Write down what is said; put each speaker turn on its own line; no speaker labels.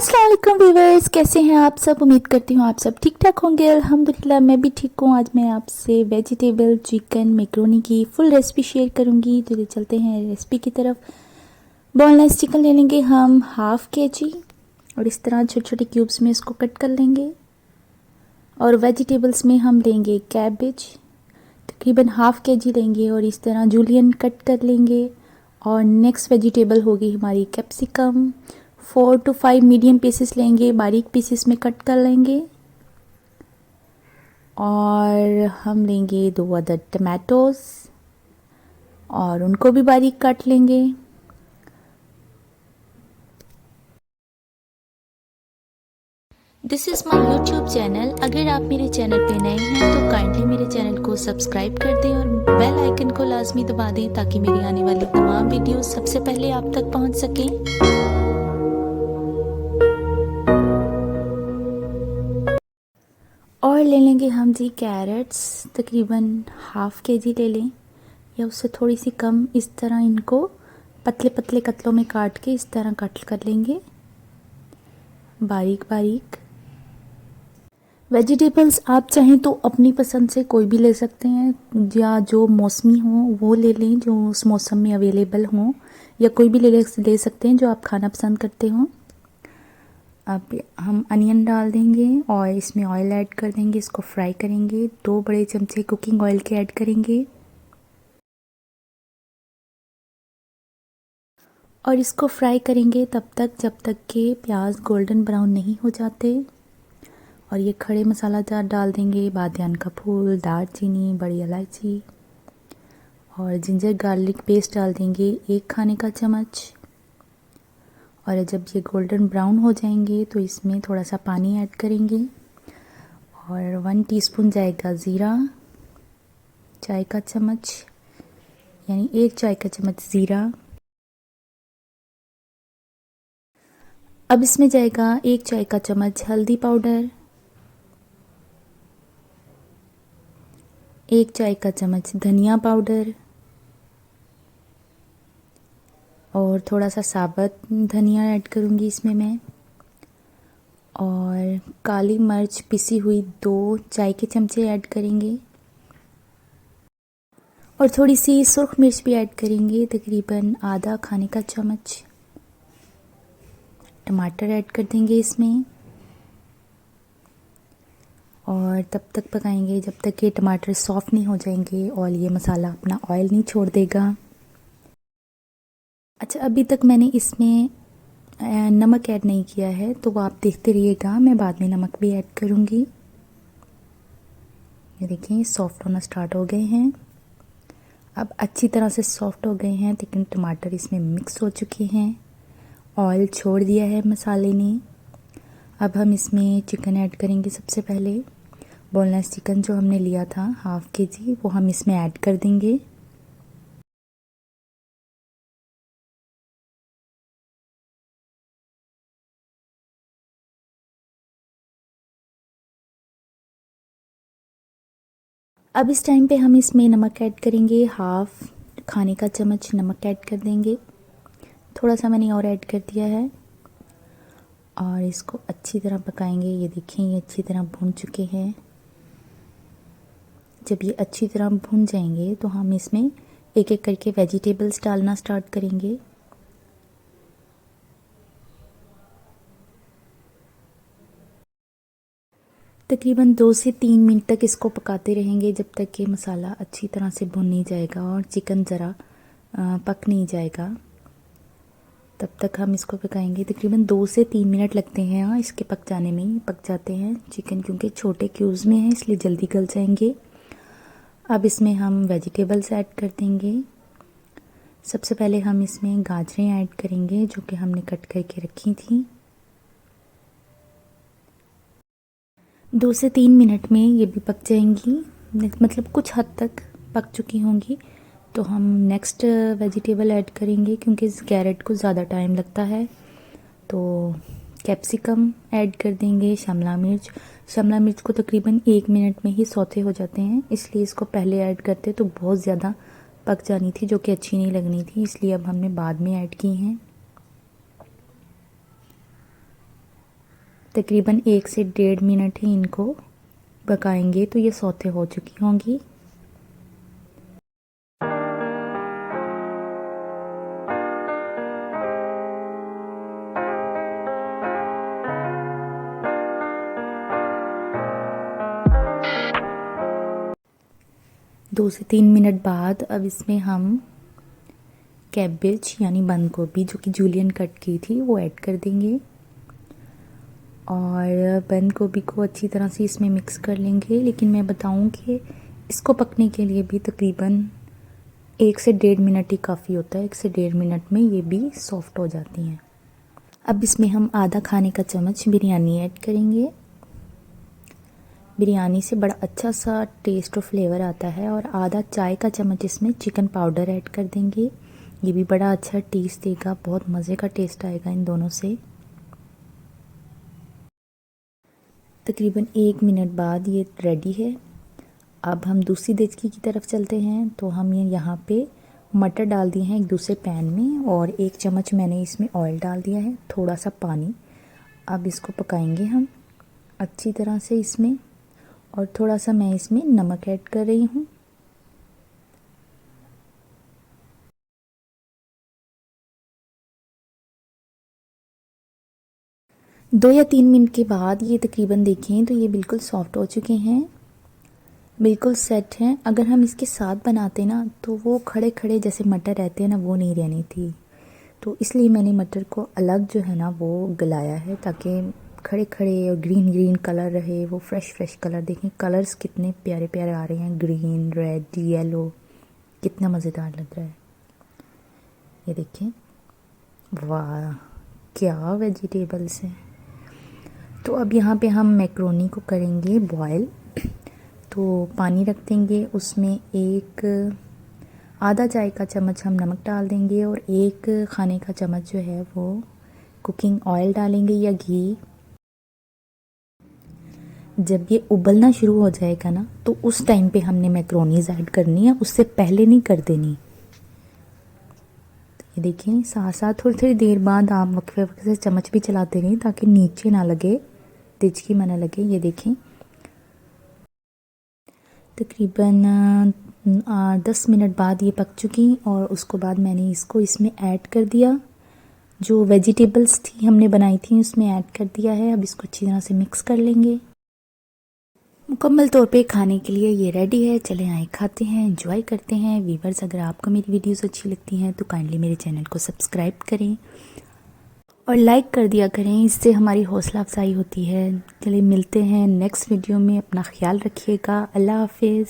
अस्सलाम वालेकुम व्यूवर्स, कैसे हैं आप सब। उम्मीद करती हूँ आप सब ठीक ठाक होंगे। अल्हम्दुलिल्लाह मैं भी ठीक हूँ। आज मैं आपसे वेजिटेबल चिकन मैक्रोनी की फुल रेसिपी शेयर करूँगी। तो चलते हैं रेसिपी की तरफ। बोनलेस चिकन ले लेंगे हम हाफ़ kg और इस तरह छोटे छोटे क्यूब्स में इसको कट कर लेंगे। और वेजिटेबल्स में हम लेंगे कैबेज, तकरीबन हाफ़ kg लेंगे और इस तरह जूलियन कट कर लेंगे। और नेक्स्ट वेजिटेबल होगी हमारी कैप्सिकम, 4 to 5 मीडियम पीसेस लेंगे, बारीक पीसेस में कट कर लेंगे। और हम लेंगे 2 अदर टमाटोज़ और उनको भी बारीक काट लेंगे। This is my YouTube channel. अगर आप मेरे चैनल पे नए हैं तो काइंडली मेरे चैनल को सब्सक्राइब कर दें और बेल आइकन को लाजमी दबा दें ताकि मेरी आने वाली तमाम वीडियोस सबसे पहले आप तक पहुंच सकें। और ले लेंगे हम जी कैरेट्स, तकरीबन हाफ़ kg ले लें या उससे थोड़ी सी कम। इस तरह इनको पतले पतले कतलों में काट के इस तरह कट कर लेंगे बारीक बारीक। वेजिटेबल्स आप चाहें तो अपनी पसंद से कोई भी ले सकते हैं, या जो मौसमी हो वो ले लें जो उस मौसम में अवेलेबल हों, या कोई भी ले सकते हैं जो आप खाना पसंद करते हों। अब हम अनियन डाल देंगे और इसमें ऑयल ऐड कर देंगे, इसको फ्राई करेंगे। 2 बड़े चमचे कुकिंग ऑयल के ऐड करेंगे और इसको फ्राई करेंगे तब तक जब तक कि प्याज गोल्डन ब्राउन नहीं हो जाते। और ये खड़े मसाला जार डाल देंगे, बादियान का फूल, दालचीनी, बड़ी इलायची और जिंजर गार्लिक पेस्ट डाल देंगे 1 खाने का चम्मच। और जब ये गोल्डन ब्राउन हो जाएंगे तो इसमें थोड़ा सा पानी ऐड करेंगे और 1 टीस्पून जाएगा ज़ीरा, चाय का चम्मच यानी 1 चाय का चम्मच ज़ीरा। अब इसमें जाएगा 1 चाय का चम्मच हल्दी पाउडर, 1 चाय का चम्मच धनिया पाउडर और थोड़ा सा साबुत धनिया ऐड करूँगी इसमें मैं। और काली मिर्च पिसी हुई 2 चाय के चमचे ऐड करेंगे और थोड़ी सी सुर्ख मिर्च भी ऐड करेंगे, तकरीबन आधा खाने का चम्मच। टमाटर ऐड कर देंगे इसमें और तब तक पकाएंगे जब तक ये टमाटर सॉफ्ट नहीं हो जाएंगे और ये मसाला अपना ऑयल नहीं छोड़ देगा। अच्छा, अभी तक मैंने इसमें नमक ऐड नहीं किया है तो आप देखते रहिएगा, मैं बाद में नमक भी ऐड करूँगी। ये देखिए सॉफ्ट होना स्टार्ट हो गए हैं। अब अच्छी तरह से सॉफ्ट हो गए हैं, लेकिन टमाटर इसमें मिक्स हो चुके हैं, ऑयल छोड़ दिया है मसाले ने। अब हम इसमें चिकन ऐड करेंगे। सबसे पहले बोनलेस चिकन जो हमने लिया था हाफ़ kg वो हम इसमें ऐड कर देंगे। अब इस टाइम पे हम इसमें नमक ऐड करेंगे, हाफ़ खाने का चम्मच नमक ऐड कर देंगे। थोड़ा सा मैंने और ऐड कर दिया है और इसको अच्छी तरह पकाएंगे। ये देखें ये अच्छी तरह भून चुके हैं। जब ये अच्छी तरह भून जाएंगे तो हम इसमें एक एक करके वेजिटेबल्स डालना स्टार्ट करेंगे। तकरीबन 2 से 3 मिनट तक इसको पकाते रहेंगे जब तक कि मसाला अच्छी तरह से भुन नहीं जाएगा और चिकन ज़रा पक नहीं जाएगा। तब तक हम इसको पकाएंगे। तकरीबन 2 से 3 मिनट लगते हैं। हाँ, इसके पक जाने में ही पक जाते हैं चिकन, क्योंकि छोटे क्यूब्स में है इसलिए जल्दी गल जाएंगे। अब इसमें हम वेजिटेबल्स ऐड कर देंगे। सबसे पहले हम इसमें गाजरें ऐड करेंगे जो कि हमने कट करके रखी थी। 2 से 3 मिनट में ये भी पक जाएंगी, मतलब कुछ हद तक पक चुकी होंगी। तो हम नेक्स्ट वेजिटेबल ऐड करेंगे, क्योंकि इस कैरेट को ज़्यादा टाइम लगता है। तो कैप्सिकम ऐड कर देंगे, शिमला मिर्च को तकरीबन 1 मिनट में ही सौते हो जाते हैं, इसलिए इसको पहले ऐड करते तो बहुत ज़्यादा पक जानी थी जो कि अच्छी नहीं लगनी थी, इसलिए अब हमने बाद में ऐड की हैं। तकरीबन 1 से 1.5 मिनट ही इनको पकाएंगे तो ये सौते हो चुकी होंगी। दो से 3 मिनट बाद अब इसमें हम कैबेज यानी बंद गोभी जो कि जूलियन कट की थी वो ऐड कर देंगे और बंद गोभी को अच्छी तरह से इसमें मिक्स कर लेंगे। लेकिन मैं बताऊं कि इसको पकने के लिए भी तकरीबन 1 से 1.5 मिनट ही काफ़ी होता है। 1 से 1.5 मिनट में ये भी सॉफ्ट हो जाती हैं। अब इसमें हम आधा खाने का चम्मच बिरयानी ऐड करेंगे। बिरयानी से बड़ा अच्छा सा टेस्ट और फ्लेवर आता है। और आधा चाय का चम्मच इसमें चिकन पाउडर ऐड कर देंगे। ये भी बड़ा अच्छा टेस्ट देगा, बहुत मज़े का टेस्ट आएगा इन दोनों से। तकरीबन 1 मिनट बाद ये रेडी है। अब हम दूसरी देचकी की तरफ चलते हैं। तो हम ये यहाँ पे मटर डाल दिए हैं एक दूसरे पैन में और 1 चम्मच मैंने इसमें ऑयल डाल दिया है, थोड़ा सा पानी। अब इसको पकाएंगे हम अच्छी तरह से इसमें। और थोड़ा सा मैं इसमें नमक ऐड कर रही हूँ। दो या 3 मिनट के बाद ये तकरीबन देखें तो ये बिल्कुल सॉफ्ट हो चुके हैं, बिल्कुल सेट हैं। अगर हम इसके साथ बनाते ना तो वो खड़े खड़े जैसे मटर रहते हैं ना, वो नहीं रहनी थी। तो इसलिए मैंने मटर को अलग जो है ना वो गलाया है ताकि खड़े खड़े और ग्रीन ग्रीन कलर रहे, वो फ्रेश फ्रेश कलर। देखें कलर्स कितने प्यारे प्यारे आ रहे हैं, ग्रीन, रेड, येलो, कितना मज़ेदार लग रहा है। ये देखें, वाह क्या वेजिटेबल्स हैं। तो अब यहाँ पे हम मैक्रोनी को करेंगे बॉयल। तो पानी रख देंगे, उसमें आधा चाय का चम्मच हम नमक डाल देंगे और 1 खाने का चम्मच जो है वो कुकिंग ऑयल डालेंगे या घी। जब ये उबलना शुरू हो जाएगा ना तो उस टाइम पे हमने मैक्रोनीज ऐड करनी है, उससे पहले नहीं कर देनी। तो ये देखें, साथ साथ थोड़ी थोड़ी देर बाद आप वक्फे वक्फे से चम्मच भी चलाते रहें ताकि नीचे ना लगे, तिजकी में ना लगे। ये देखें तकरीबन 10 मिनट बाद ये पक चुकी और उसको बाद मैंने इसको इसमें ऐड कर दिया। जो वेजिटेबल्स थी हमने बनाई थी उसमें ऐड कर दिया है। अब इसको अच्छी तरह से मिक्स कर लेंगे। मुकम्मल तौर पे खाने के लिए ये रेडी है। चलें आए खाते हैं, एंजॉय करते हैं। व्यूवर्स, अगर आपको मेरी वीडियोस अच्छी लगती हैं तो काइंडली मेरे चैनल को सब्सक्राइब करें और लाइक कर दिया करें, इससे हमारी हौसला अफजाई होती है। चलिए मिलते हैं नेक्स्ट वीडियो में, अपना ख्याल रखिएगा। अल्लाह हाफिज़।